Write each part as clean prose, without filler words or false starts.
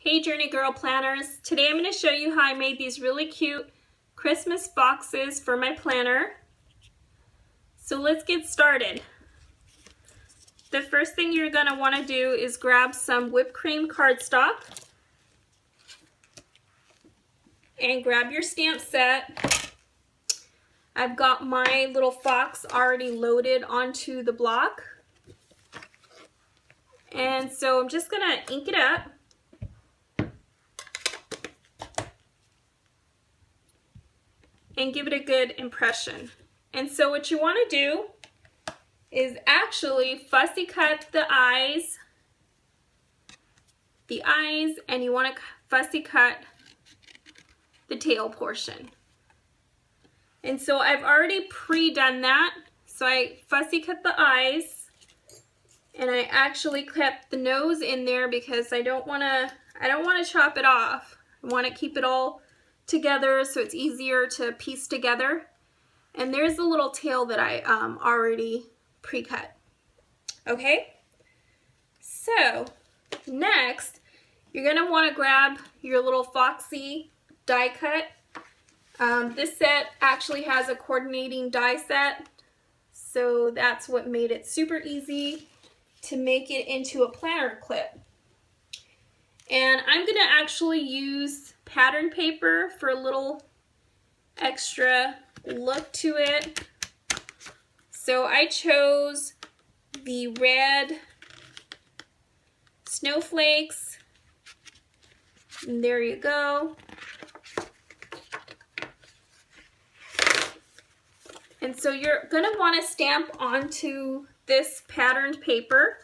Hey Journey Girl Planners, today I'm going to show you how I made these really cute Christmas boxes for my planner. So let's get started. The first thing you're going to want to do is grab some whipped cream cardstock and grab your stamp set. I've got my little fox already loaded onto the block. And so I'm just going to ink it up. And give it a good impression. And so what you want to do is actually fussy cut the eyes, and you want to fussy cut the tail portion. And so I've already pre-done that. So I fussy cut the eyes, and I actually kept the nose in there because I don't want to chop it off. I want to keep it all together so it's easier to piece together. And there's the little tail that I already pre-cut. Okay, so next you're going to want to grab your little foxy die cut. This set actually has a coordinating die set, so that's what made it super easy to make it into a planner clip. And I'm going to actually use pattern paper for a little extra look to it. So I chose the red snowflakes. And there you go. And so you're going to want to stamp onto this patterned paper.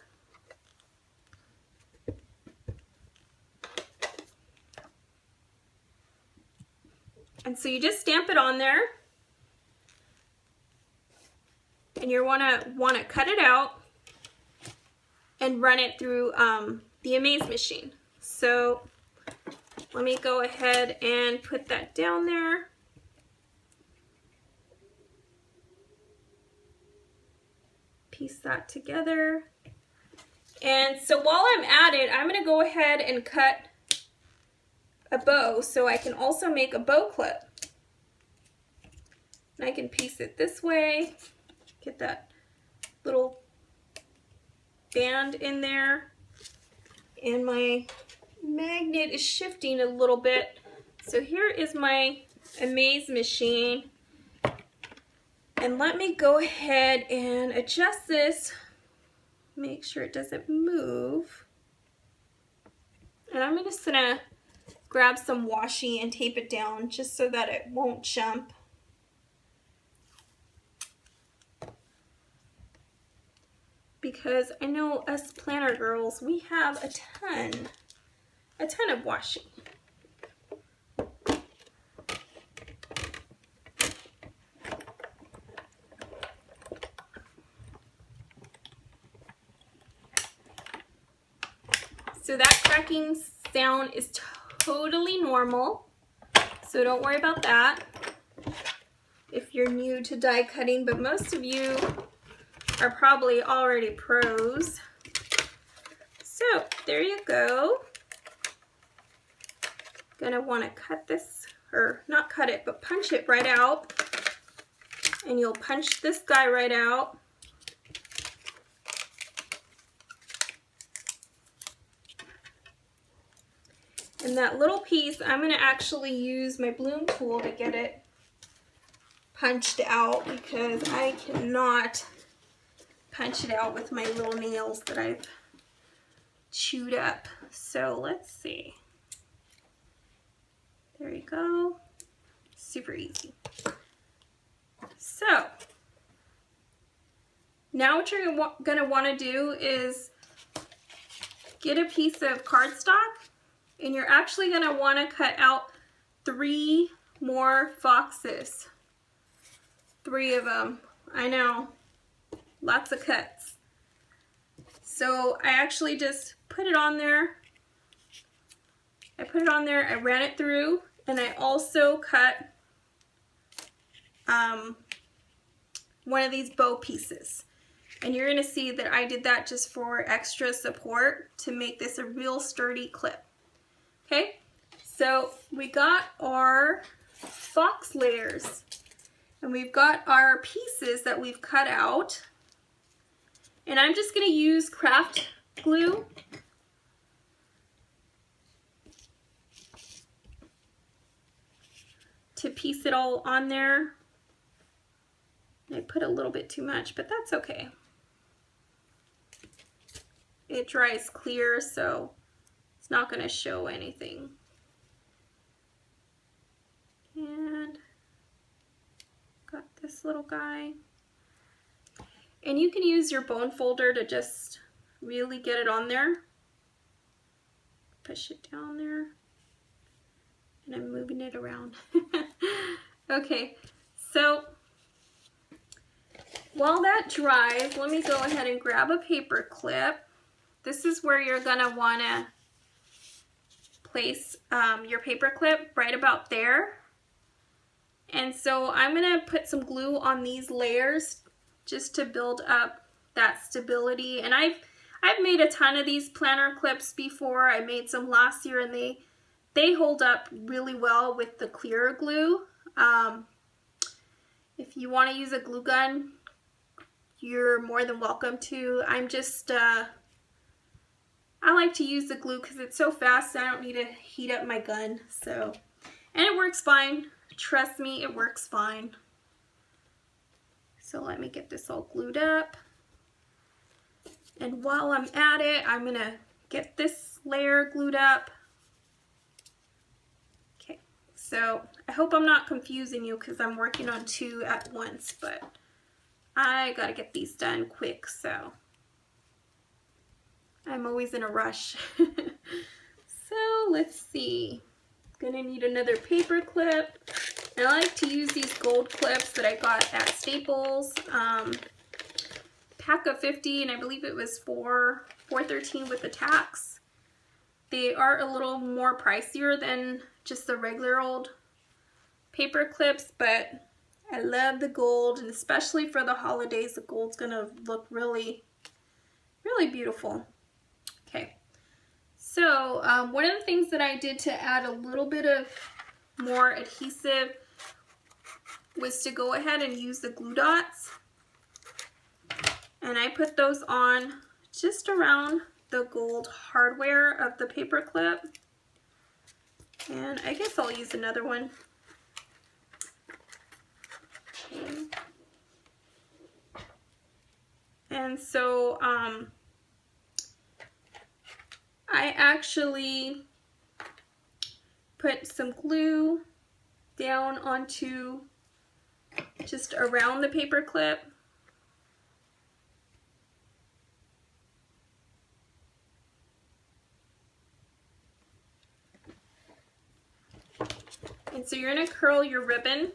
And so you just stamp it on there, and you want to cut it out and run it through the Amaze machine. So let me go ahead and put that down there. Piece that together. And so while I'm at it, I'm going to go ahead and cut a bow so I can also make a bow clip. And I can piece it this way, get that little band in there, and my magnet is shifting a little bit. So here is my Amaze machine, and let me go ahead and adjust this, make sure it doesn't move. And I'm just gonna grab some washi and tape it down just so that it won't jump. Because I know us planner girls, we have a ton of washi. So that cracking sound is totally normal, so don't worry about that if you're new to die cutting, but most of you are probably already pros. So there you go. Gonna want to cut this, or not cut it, but punch it right out, and you'll punch this guy right out. And that little piece, I'm going to actually use my bloom tool to get it punched out, because I cannot punch it out with my little nails that I've chewed up. So let's see. There you go. Super easy. So now what you're going to want to do is get a piece of cardstock. And you're actually going to want to cut out 3 more foxes. 3 of them. I know. Lots of cuts. So I actually just put it on there. I put it on there. I ran it through. And I also cut one of these bow pieces. And you're going to see that I did that just for extra support to make this a real sturdy clip. Okay, so we got our box layers and we've got our pieces that we've cut out, and I'm just going to use craft glue to piece it all on there. I put a little bit too much, but that's okay. It dries clear, so it's not going to show anything. And got this little guy. And you can use your bone folder to just really get it on there. Push it down there. And I'm moving it around. Okay, so while that dries, let me go ahead and grab a paper clip. This is where you're gonna wanna place your paper clip, right about there. And so I'm gonna put some glue on these layers just to build up that stability. And I've made a ton of these planner clips before. I made some last year and they hold up really well with the clear glue. If you want to use a glue gun, you're more than welcome to. I'm just I like to use the glue because it's so fast. I don't need to heat up my gun. So, and it works fine. Trust me, it works fine. So let me get this all glued up. And while I'm at it, I'm gonna get this layer glued up. Okay, so I hope I'm not confusing you because I'm working on two at once, but I gotta get these done quick, so I'm always in a rush. So let's see. Gonna need another paper clip. And I like to use these gold clips that I got at Staples. Pack of 50, and I believe it was $4.13 with the tax. They are a little more pricier than just the regular old paper clips, but I love the gold, and especially for the holidays, the gold's gonna look really, really beautiful. Okay, so one of the things that I did to add a little bit of more adhesive was to go ahead and use the glue dots. And I put those on just around the gold hardware of the paper clip. And I guess I'll use another one. Okay. And so I actually put some glue down onto just around the paper clip. And so you're going to curl your ribbon.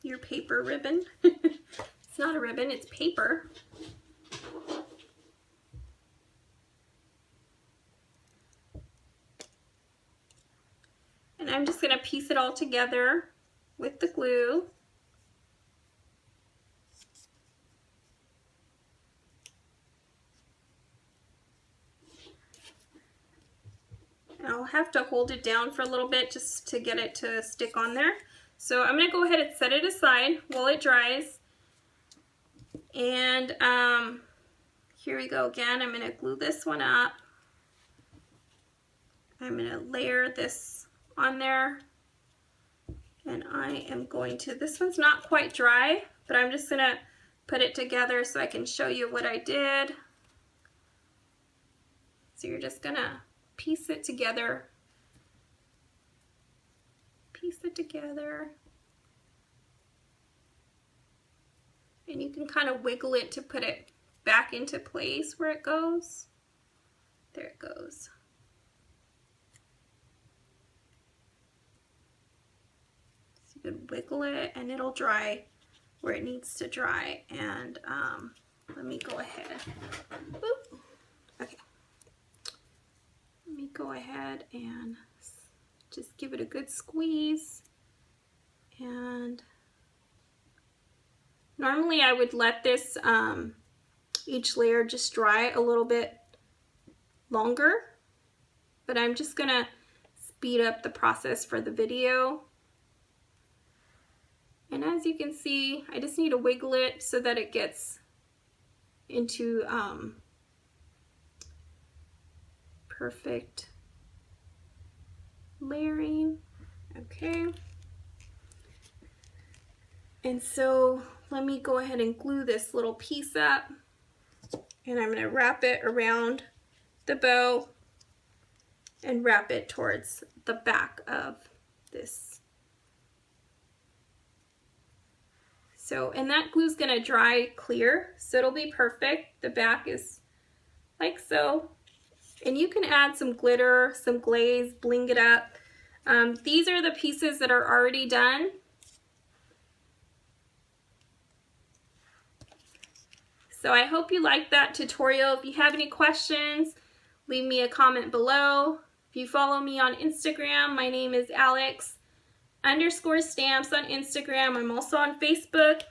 Your paper ribbon. It's not a ribbon, it's paper. And I'm just going to piece it all together with the glue. And I'll have to hold it down for a little bit just to get it to stick on there. So I'm going to go ahead and set it aside while it dries. And here we go again. I'm going to glue this one up. I'm going to layer this on there. And I am going to, this one's not quite dry, but I'm just going to put it together so I can show you what I did. So you're just going to piece it together. Piece it together. And you can kind of wiggle it to put it back into place where it goes. There it goes. So you can wiggle it and it'll dry where it needs to dry. And let me go ahead. Boop. Okay. Let me go ahead and just give it a good squeeze. And normally I would let this, each layer just dry a little bit longer, but I'm just gonna speed up the process for the video. And as you can see, I just need to wiggle it so that it gets into perfect layering. Okay. And so let me go ahead and glue this little piece up, and I'm going to wrap it around the bow and wrap it towards the back of this. So, and that glue is going to dry clear, so it'll be perfect. The back is like so. And you can add some glitter, some glaze, bling it up. These are the pieces that are already done. So I hope you liked that tutorial. If you have any questions, leave me a comment below. If you follow me on Instagram, my name is Alex_Stamps on Instagram. I'm also on Facebook.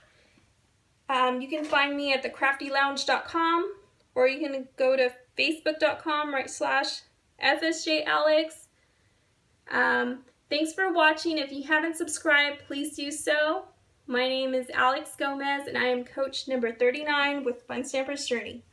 You can find me at thecraftylounge.com, or you can go to facebook.com/FSJAlex. Thanks for watching. If you haven't subscribed, please do so. My name is Alex Gomez, and I am coach number 39 with Fun Stampers Journey.